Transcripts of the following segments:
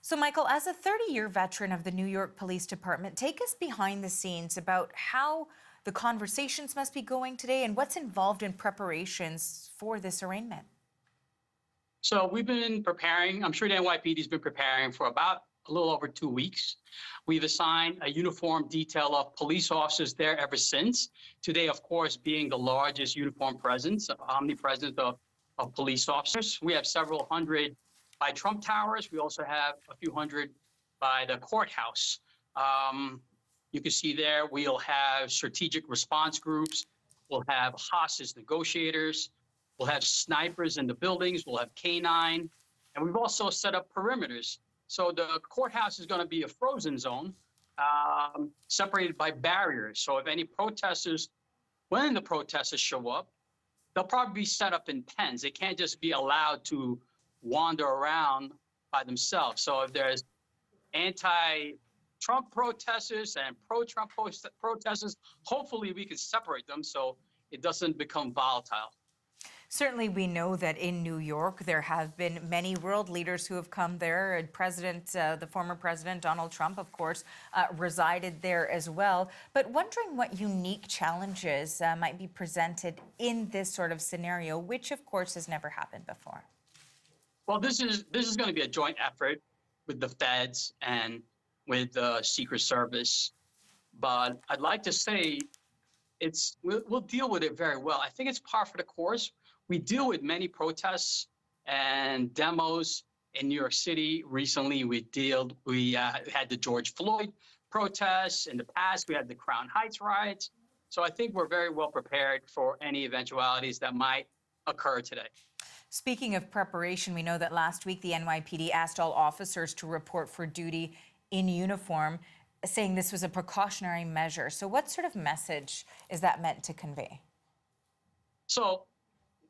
So, Michael, as a 30-year veteran of the New York Police Department, take us behind the scenes about how the conversations must be going today and what's involved in preparations for this arraignment. So we've been preparing. I'm sure the NYPD has been preparing for about a little over 2 weeks. We've assigned a uniform detail of police officers there ever since. Today, of course, being the largest uniform presence, omnipresent of police officers. We have several hundred by Trump Towers. We also have a few hundred by the courthouse. You can see there we'll have strategic response groups. We'll have hostage negotiators. We'll have snipers in the buildings. We'll have K9. And we've also set up perimeters. So the courthouse is going to be a frozen zone separated by barriers. So if any protesters, when the protesters show up, they'll probably be set up in pens. They can't just be allowed to wander around by themselves. So if there's anti-Trump protesters and pro-Trump protesters, hopefully we can separate them so it doesn't become volatile. Certainly, we know that in New York, there have been many world leaders who have come there. The former president, Donald Trump, of course, resided there as well. But wondering what unique challenges might be presented in this sort of scenario, which, of course, has never happened before. Well, this is going to be a joint effort with the feds and with the Secret Service. But I'd like to say we'll deal with it very well. I think it's par for the course. We deal with many protests and demos in New York City. Recently, we had the George Floyd protests. In the past, we had the Crown Heights riots. So I think we're very well prepared for any eventualities that might occur today. Speaking of preparation, we know that last week the NYPD asked all officers to report for duty in uniform, saying this was a precautionary measure. So what sort of message is that meant to convey? So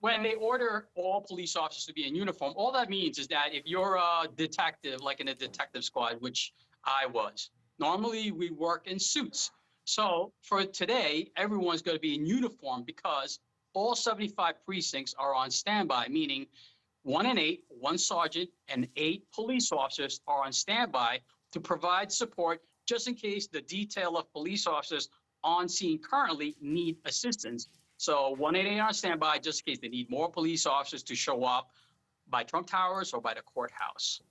when they order all police officers to be in uniform, all that means is that if you're a detective, like in a detective squad, which I was, normally we work in suits. So for today, everyone's going to be in uniform because all 75 precincts are on standby, meaning 1 and 8, 1 sergeant, and 8 police officers are on standby to provide support just in case the detail of police officers on scene currently need assistance. So 188 on standby just in case they need more police officers to show up by Trump Towers or by the courthouse.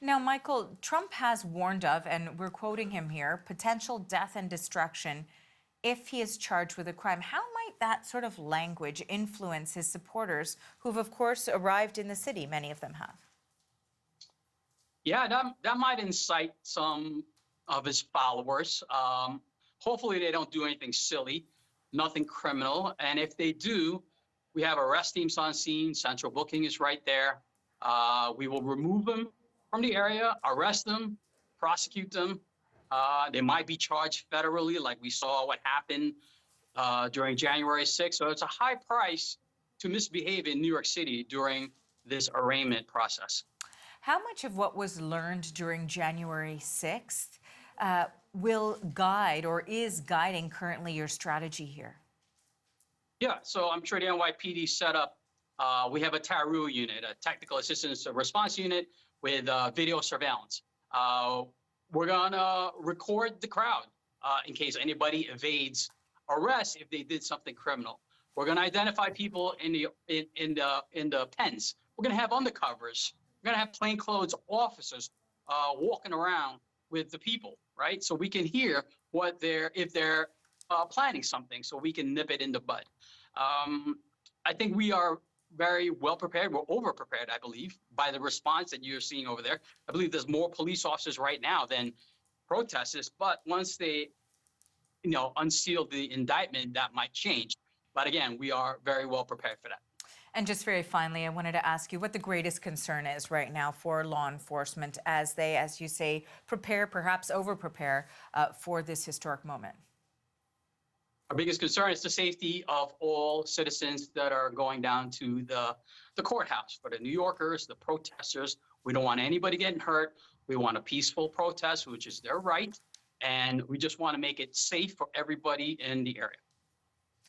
Now, Michael, Trump has warned of, and we're quoting him here, potential death and destruction if he is charged with a crime. How might that sort of language influence his supporters who've, of course, arrived in the city? Many of them have. Yeah, that might incite some of his followers. Hopefully they don't do anything silly, nothing criminal. And if they do, we have arrest teams on scene. Central booking is right there. We will remove them from the area, arrest them, prosecute them. They might be charged federally, like we saw what happened during January 6th. So it's a high price to misbehave in New York City during this arraignment process. How much of what was learned during January 6th will guide or is guiding currently your strategy here? Yeah, so I'm sure the NYPD set up, we have a TARU unit, a technical assistance response unit with video surveillance. We're going to record the crowd in case anybody evades arrest if they did something criminal. We're going to identify people in the pens. We're going to have undercovers. We're going to have plainclothes officers walking around with the people, right? So we can hear if they're planning something, so we can nip it in the bud. I think we are very well prepared. We're over prepared, I believe, by the response that you're seeing over there. I believe there's more police officers right now than protesters, but once they, unseal the indictment, that might change. But again, we are very well prepared for that. And just very finally, I wanted to ask you what the greatest concern is right now for law enforcement as they, as you say, prepare, perhaps over-prepare for this historic moment. Our biggest concern is the safety of all citizens that are going down to the courthouse. For the New Yorkers, the protesters, we don't want anybody getting hurt. We want a peaceful protest, which is their right. And we just want to make it safe for everybody in the area.